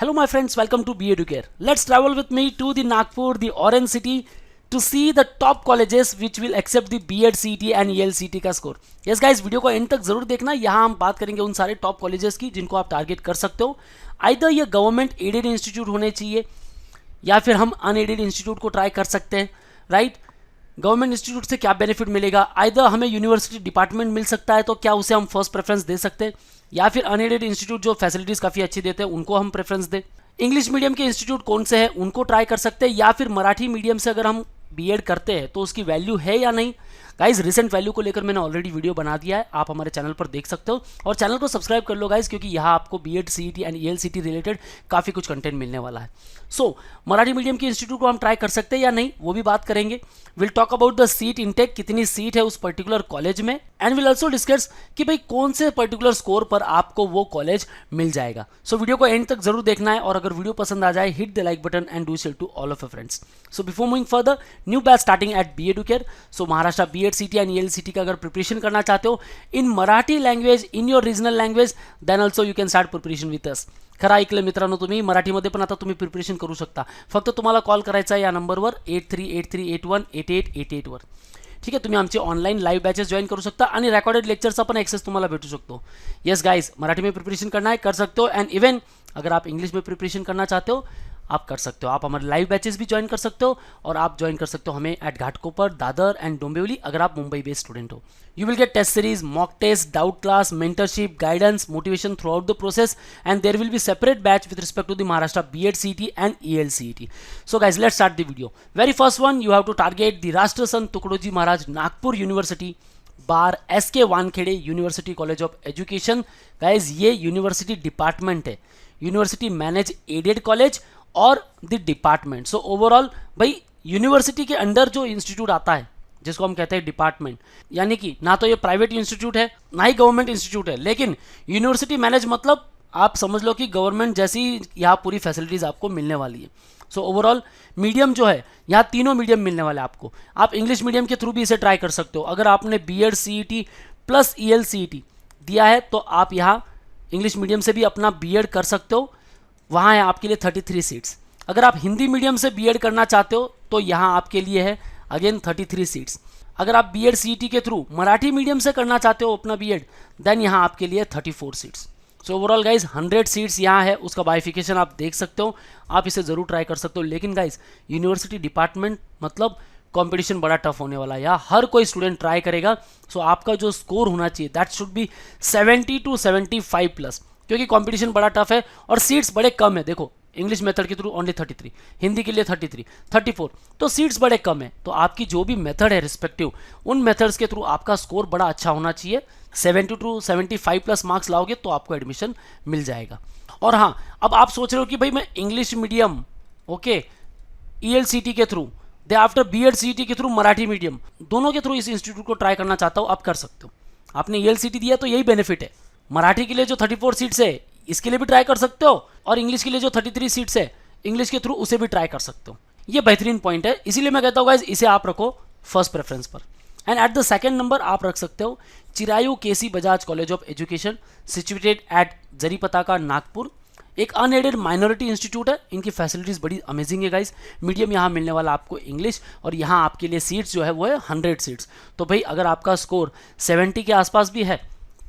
Hello my friends, welcome to Be Educare. Let's travel with me to the Nagpur, the orange city, to see the top colleges which will accept the B.Ed CET and ELCT का score. Yes guys, video को and तक जरूर देखना. यहाँ हम बात करेंगे उन सारे टॉप कॉलेजेस की जिनको आप टारगेट कर सकते हो. आइदर ये गवर्नमेंट एडेड इंस्टीट्यूट होने चाहिए या फिर हम अनएडेड इंस्टीट्यूट को ट्राई कर सकते हैं. राइट, गवर्नमेंट इंस्टीट्यूट से क्या बेनिफिट मिलेगा, आइदर हमें यूनिवर्सिटी डिपार्टमेंट मिल सकता है तो क्या उसे हम फर्स्ट प्रेफरेंस दे सकते हैं, या फिर अनएडेड इंस्टीट्यूट जो फैसिलिटीज़ काफ़ी अच्छी देते हैं उनको हम प्रेफरेंस दें. इंग्लिश मीडियम के इंस्टीट्यूट कौन से हैं उनको ट्राई कर सकते हैं, या फिर मराठी मीडियम से अगर हम बीएड करते हैं तो उसकी वैल्यू है या नहीं. गाइज रिसेंट वैल्यू को लेकर मैंने ऑलरेडी वीडियो बना दिया है, आप हमारे चैनल पर देख सकते हो. और चैनल को सब्सक्राइब कर लो गाइज, क्योंकि यहाँ आपको बीएड सीईटी एंड ईएलसीटी रिलेटेड काफ़ी कुछ कंटेंट मिलने वाला है. सो मराठी मीडियम के इंस्टीट्यूट को हम ट्राई कर सकते हैं या नहीं वो भी बात करेंगे. Will talk about the seat intake, कितनी सीट है उस पर्टिकुलर कॉलेज में, एंड विल ऑल्सो डिस्कस कि भाई कौन से पर्टिकुलर स्कोर पर आपको वो कॉलेज मिल जाएगा. सो वीडियो को एंड तक जरूर देखना है, और अगर वीडियो पसंद आ जाए hit the like button and do share to all of your friends. So before moving further, new batch starting at B Educare. So Maharashtra BEd CET and ELCET का अगर प्रिपरेशन करना चाहते हो in Marathi language, in your regional language, then also you can start preparation with us. खरं ऐकलं मित्रांनो, तुम्ही मराठीमध्ये पण आता तुम्ही प्रिपरेशन करू शकता. फक्त तुम्हाला कॉल करायचा आहे या नंबरवर 8383818888 वर. ठीक आहे, तुम्ही आमचे ऑनलाईन लाईव्ह बॅचेस जॉईन करू शकता आणि रेकॉर्डेड लेक्चरचा पण ॲक्सेस तुम्हाला भेटू शकतो. येस गाइज, मराठी में प्रिपरेशन करना है कर सकते हो, एंड इवन अगर आप इंग्लिश में प्रिपरेशन करना चाहते हो आप कर सकते हो. आप हमारे लाइव बैचेस भी ज्वाइन कर सकते हो, और आप ज्वाइन कर सकते हो हमें एट घाटकोपर, दादर एंड डोंबिवली अगर आप मुंबई बेस्ड स्टूडेंट हो. You will get test series, mock test, doubt class, mentorship, guidance, motivation throughout the process, and there will be separate batch with respect to the Maharashtra BEd CET and ELCET. So guys let's start the video. Very first one, you have to target the Rashtra Sant Tukdoji Maharaj Nagpur university बार SK Wankhede university college of education. Guys ये university department है, university manage added college और the department. So overall भाई university के under जो institute आता है जिसको हम कहते हैं डिपार्टमेंट, यानी कि ना तो ये प्राइवेट इंस्टीट्यूट है ना ही गवर्नमेंट इंस्टीट्यूट है, लेकिन यूनिवर्सिटी मैनेज मतलब आप समझ लो कि गवर्नमेंट जैसी यहाँ पूरी फैसिलिटीज़ आपको मिलने वाली है. सो ओवरऑल मीडियम जो है यहाँ तीनों मीडियम मिलने वाले हैं आपको. आप इंग्लिश मीडियम के थ्रू भी इसे ट्राई कर सकते हो. अगर आपने बीएड सीईटी प्लस ईएलसीईटी दिया है तो आप यहाँ इंग्लिश मीडियम से भी अपना बीएड कर सकते हो. वहाँ है आपके लिए 33 सीट्स. अगर आप हिंदी मीडियम से बीएड करना चाहते हो तो यहाँ आपके लिए है अगेन 33 सीट्स. अगर आप बीएड सीईटी के थ्रू मराठी मीडियम से करना चाहते हो अपना बीएड, देन यहाँ आपके लिए 34 seats. So overall guys 100 seats यहाँ है. उसका बाइफिकेशन आप देख सकते हो, आप इसे ज़रूर ट्राई कर सकते हो. लेकिन गाइज यूनिवर्सिटी डिपार्टमेंट मतलब कंपटीशन बड़ा टफ होने वाला है, यहाँ हर कोई स्टूडेंट ट्राई करेगा. सो आपका जो स्कोर होना चाहिए that should be 70 to 75 plus, क्योंकि कंपटीशन बड़ा टफ है और सीट्स बड़े कम है. देखो इंग्लिश मेथड के थ्रू ओनली 33, हिंदी के लिए 33, 34, तो सीट्स बड़े कम है. तो आपकी जो भी मेथड है रिस्पेक्टिव उन मेथड्स के थ्रू आपका स्कोर बड़ा अच्छा होना चाहिए. 70 to 75 प्लस मार्क्स लाओगे तो आपको एडमिशन मिल जाएगा. और हाँ, अब आप सोच रहे हो कि भाई मैं इंग्लिश मीडियम ओके ईएलसीटी के थ्रू दे आफ्टर बीएड सीईटी के थ्रू मराठी मीडियम दोनों के थ्रू इस इंस्टीट्यूट को ट्राई करना चाहता हूँ, आप कर सकते हो. आपने ईएलसीटी दिया तो यही बेनिफिट है. मराठी के लिए जो 34 सीट्स है इसके लिए भी ट्राई कर सकते हो, और इंग्लिश के लिए जो 33 सीट्स है इंग्लिश के थ्रू उसे भी ट्राई कर सकते हो. ये बेहतरीन पॉइंट है, इसीलिए मैं कहता हूँ गाइज इसे आप रखो फर्स्ट प्रेफरेंस पर. And at the second number आप रख सकते हो Chirayu KC Bajaj college of education situated at Jaripatka Nagpur. एक अनएडेड माइनॉरिटी इंस्टीट्यूट है, इनकी फैसिलिटीज़ बड़ी अमेजिंग है गाइज. मीडियम यहाँ मिलने वाला आपको इंग्लिश, और यहाँ आपके लिए सीट्स जो है वो है 100 सीट्स. तो भाई अगर आपका स्कोर 70 के आसपास भी है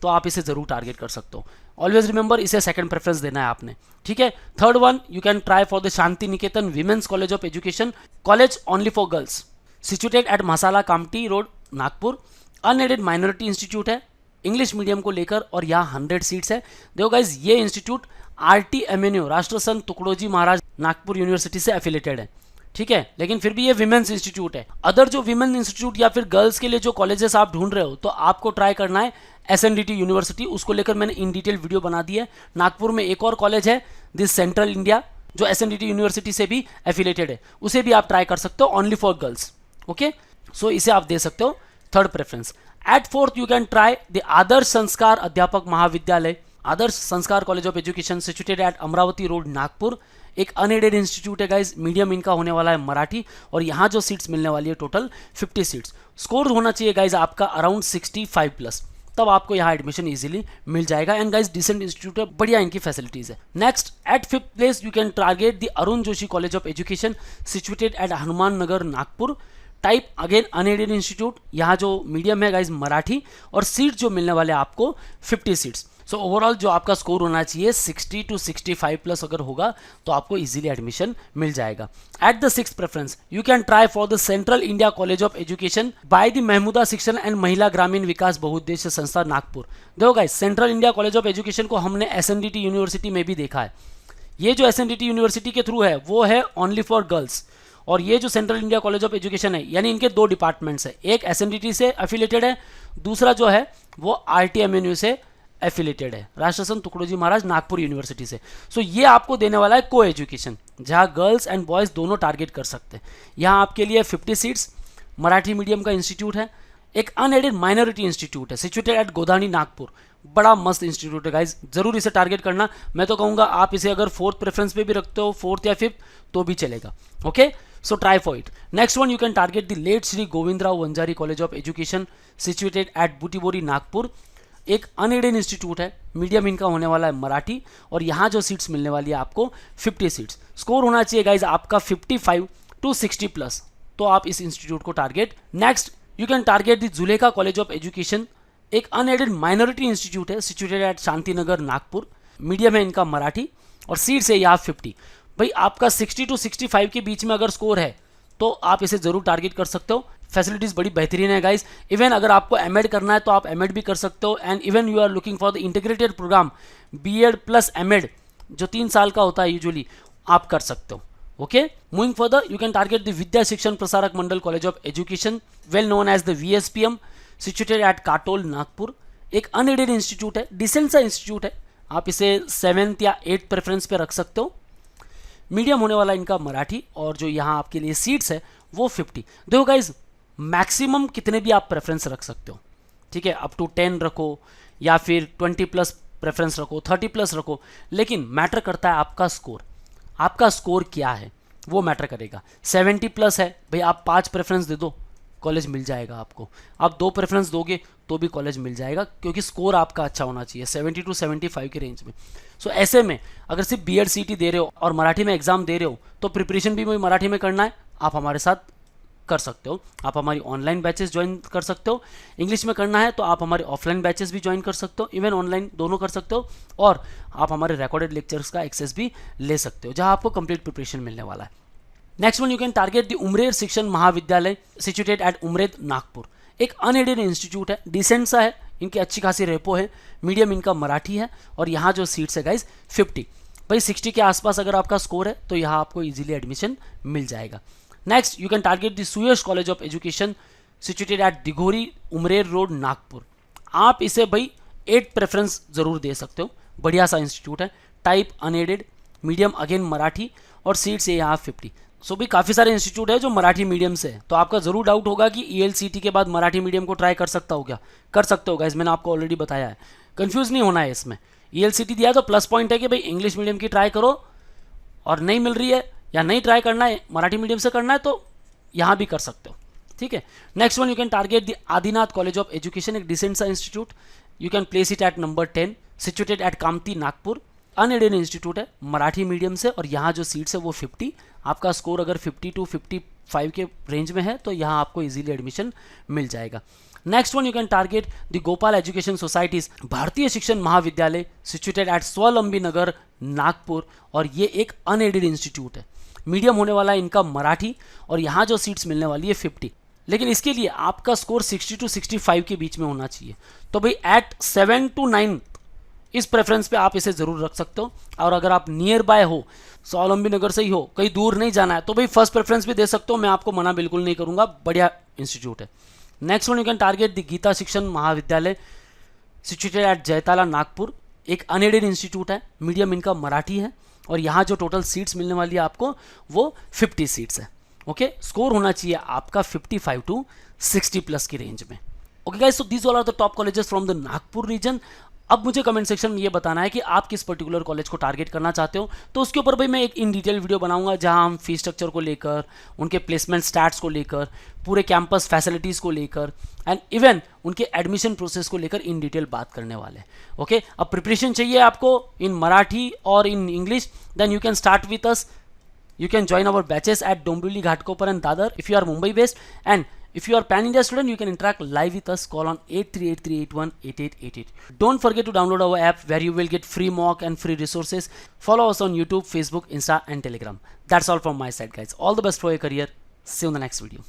तो आप इसे ज़रूर टारगेट कर सकते हो. ऑलवेज रिमेंबर इसे सेकंड प्रेफरेंस देना है आपने. ठीक है, third one you can try for the Shanti Niketan women's college of education, college only for girls, situated at masala Kamptee road Nagpur. Unaided minority institute है इंग्लिश मीडियम को लेकर, और यहाँ 100 सीट्स है. देखो गाइज ये इंस्टीट्यूट RTMNU राष्ट्र संत तुकडोजी महाराज नागपुर यूनिवर्सिटी से एफिलेटेड है. ठीक है, लेकिन फिर भी ये विमेंस इंस्टीट्यूट है. अदर जो विमेन इंस्टीट्यूट या फिर गर्ल्स के लिए जो कॉलेजेस आप ढूंढ रहे हो तो आपको ट्राई करना है SNDT यूनिवर्सिटी. उसको लेकर मैंने इन डिटेल वीडियो बना दी है. नागपुर में एक और कॉलेज है दिस सेंट्रल इंडिया जो SNDT यूनिवर्सिटी से भी एफिलेटेड है, उसे भी आप ट्राई कर सकते हो only for girls. Okay, so इसे आप दे सकते हो third preference. At fourth you can try the Adarsh Sanskar Adhyapak Mahavidyalaya, Adarsh Sanskar college of education situated at Amravati road Nagpur. एक अनएडेड इंस्टीट्यूट है गाइज, मीडियम इनका होने वाला है मराठी, और यहाँ जो सीट्स मिलने वाली है टोटल 50 सीट्स. स्कोर होना चाहिए गाइज आपका अराउंड 65 प्लस. तब आपको यहाँ एडमिशन इजीली मिल जाएगा। एंड गाइस डिसेंट इंस्टीट्यूट है, बढ़िया इनकी फैसिलिटीज है। Next at 5th place you can target the Arun Joshi college of education situated at Hanuman Nagar Nagpur. Type again unaided institute, यहाँ जो मीडियम है गाइज मराठी, और सीट जो मिलने वाले आपको 50 सीट्स। सो ओवरऑल जो आपका स्कोर होना चाहिए 60 to 65 प्लस अगर होगा तो आपको इजीली एडमिशन मिल जाएगा। At the 6th preference you can try for the central India college of education by the Mahmooda शिक्षण एंड महिला ग्रामीण विकास बहुउद्देश्य संस्था नागपुर। देखो guys central India college of education को हमने SNDT यूनिवर्सिटी में भी देखा है। ये जो SNDT यूनिवर्सिटी के थ्रू है वो है ओनली फॉर गर्ल्स, और ये जो central India college of education है यानी इनके 2 डिपार्टमेंट्स है, एक SNDT से एफिलेटेड है, दूसरा जो है वो RTMNU से एफिलेटेड है, राष्ट्रसंत तुकडोजी महाराज नागपुर यूनिवर्सिटी से। सो ये आपको देने वाला है को एजुकेशन, जहाँ गर्ल्स एंड बॉयज़ दोनों टारगेट कर सकते हैं। यहाँ आपके लिए 50 सीट्स, मराठी मीडियम का इंस्टीट्यूट है, एक अनएडेड माइनॉरिटी इंस्टीट्यूट है सिचुएटेड एट गोधानी नागपुर। बड़ा मस्त इंस्टीट्यूट है गाइज, जरूर इसे टारगेट करना। मैं तो कहूँगा आप इसे अगर 4th प्रेफरेंस पे भी रखते हो, 4th या 5th तो भी चलेगा। Okay, so try for it. Next one you can target the late Shri Govindrao Vanjari college of education situated at Butibori Nagpur. एक अनएडेड इंस्टीट्यूट है, मीडियम इनका होने वाला है मराठी, और यहाँ जो सीट्स मिलने वाली है आपको 50 सीट्स। स्कोर होना चाहिए गाइज आपका 55 to 60 प्लस, तो आप इस इंस्टीट्यूट को target. Next you can target the Zulekha college of education, एक अनएडेड माइनॉरिटी इंस्टीट्यूट है situated at Shantinagar Nagpur. Medium है इनका मराठी, और सीट्स है यहाँ 50। भाई आपका 60 to 65 के बीच में अगर स्कोर है तो आप इसे जरूर टारगेट कर सकते हो। फैसिलिटीज़ बड़ी बेहतरीन है गाइस। इवन अगर आपको एमएड करना है तो आप एमएड भी कर सकते हो, and even you are looking for the integrated programme BEd plus MEd जो 3 साल का होता है यूजुअली, आप कर सकते हो। Okay, moving further you can target the Vidya Shikshan Prasarak Mandal college of education well known as the VSPM situated at Katol Nagpur. एक अनएडेड इंस्टीट्यूट है, डिसेंट सा इंस्टीट्यूट है, आप इसे 7th या 8th प्रेफरेंस पे रख सकते हो। मीडियम होने वाला इनका मराठी, और जो यहाँ आपके लिए सीट्स है वो 50। देखो गाइज मैक्सिमम कितने भी आप प्रेफरेंस रख सकते हो, ठीक है, अप टू 10 रखो या फिर 20 प्लस प्रेफरेंस रखो, 30 प्लस रखो, लेकिन मैटर करता है आपका स्कोर। आपका स्कोर क्या है वो मैटर करेगा। 70 प्लस है भाई, आप 5 प्रेफरेंस दे दो, कॉलेज मिल जाएगा आपको। आप 2 प्रेफरेंस दोगे तो भी कॉलेज मिल जाएगा, क्योंकि स्कोर आपका अच्छा होना चाहिए 70 to 75 के रेंज में। सो ऐसे में अगर सिर्फ BEd CET दे रहे हो और मराठी में एग्जाम दे रहे हो तो प्रिपरेशन भी मराठी में करना है, आप हमारे साथ कर सकते हो। आप हमारी ऑनलाइन बैचेस ज्वाइन कर सकते हो। इंग्लिश में करना है तो आप हमारे ऑफलाइन बैचेस भी ज्वाइन कर सकते हो, इवन ऑनलाइन दोनों कर सकते हो, और आप हमारे रिकॉर्डेड लेक्चर्स का एक्सेस भी ले सकते हो, जहां आपको कंप्लीट प्रिपरेशन मिलने वाला है। Next one you can target the Umrer Shikshan Mahavidyalaya situated at Umred Nagpur. एक अनएडेड इंस्टीट्यूट है, डिसेंट सा है, इनकी अच्छी खासी रेपो है, मीडियम इनका मराठी है, और यहाँ जो सीट्स है गाइज 50। भाई 60 के आसपास अगर आपका स्कोर है तो यहाँ आपको इजीली एडमिशन मिल जाएगा। Next you can target the Suyash college of education situated at Dighori Umrer road Nagpur. आप इसे भाई 8th प्रेफरेंस जरूर दे सकते हो, बढ़िया सा इंस्टीट्यूट है। Type unaided, medium again Marathi, और सीट्स है यहाँ 50। सो भी काफ़ी सारे इंस्टीट्यूट है जो मराठी मीडियम से है, तो आपका जरूर डाउट होगा कि ELCT के बाद मराठी मीडियम को ट्राई कर सकता हो क्या? कर सकते हो गाइस, मैंने आपको ऑलरेडी बताया है, कंफ्यूज नहीं होना है इसमें। ELCT दिया तो प्लस पॉइंट है कि भाई इंग्लिश मीडियम की ट्राई करो, और नहीं मिल रही है या नहीं ट्राई करना है, मराठी मीडियम से करना है तो यहाँ भी कर सकते हो, ठीक है। Next one you can target the Adinath college of education, एक डिसेंट सा institute, you can place it at number 10 situated at Kamptee Nagpur. Unaided institute है, मराठी मीडियम से, और यहाँ जो सीट्स है वो 50। आपका स्कोर अगर 50 to 55 के रेंज में है तो यहाँ आपको इजीली एडमिशन मिल जाएगा। Next one you can target the Gopal education societies भारतीय शिक्षण महाविद्यालय सिचुएटेड एट स्वावलंबी नगर नागपुर, और ये एक अनएडेड इंस्टीट्यूट है, मीडियम होने वाला है इनका मराठी, और यहाँ जो सीट्स मिलने वाली है 50। लेकिन इसके लिए आपका स्कोर 60 to 65 के बीच में होना चाहिए, तो भाई एट 7 to 9 इस प्रेफरेंस पे आप इसे जरूर रख सकते हो। और अगर आप नियर बाय हो, स्वावलंबी नगर से ही हो, कहीं दूर नहीं जाना है, तो भाई फर्स्ट प्रेफरेंस भी दे सकते हो, मैं आपको मना बिल्कुल नहीं करूंगा, बढ़िया इंस्टीट्यूट है। Next one you can target the Geeta Shikshan Mahavidyalaya situated at Jaitala Nagpur. एक अनएडेड इंस्टीट्यूट है, मीडियम इनका मराठी है, और यहाँ जो टोटल सीट्स मिलने वाली है आपको वो 50 सीट्स है। ओके, स्कोर होना चाहिए आपका 55 to 60 प्लस की रेंज में। Okay guys, so these all are the top colleges from the Nagpur region. अब मुझे कमेंट सेक्शन में ये बताना है कि आप किस पर्टिकुलर कॉलेज को टारगेट करना चाहते हो, तो उसके ऊपर भाई मैं एक इन डिटेल वीडियो बनाऊंगा जहां हम फीस स्ट्रक्चर को लेकर, उनके प्लेसमेंट स्टैट्स को लेकर, पूरे कैंपस फैसिलिटीज़ को लेकर एंड इवन उनके एडमिशन प्रोसेस को लेकर इन डिटेल बात करने वाले हैं। ओके, अब प्रिपरेशन चाहिए आपको इन मराठी और in English, then you can start with us. You can join our batches at Dombivli, Ghatkopar and Dadar if you are Mumbai based, and if you are pan India student you can interact live with us. Call on 8383818888. Don't forget to download our app where you will get free mock and free resources. Follow us on YouTube, Facebook, Insta and Telegram. That's all from my side guys. All the best for your career. See you in the next video.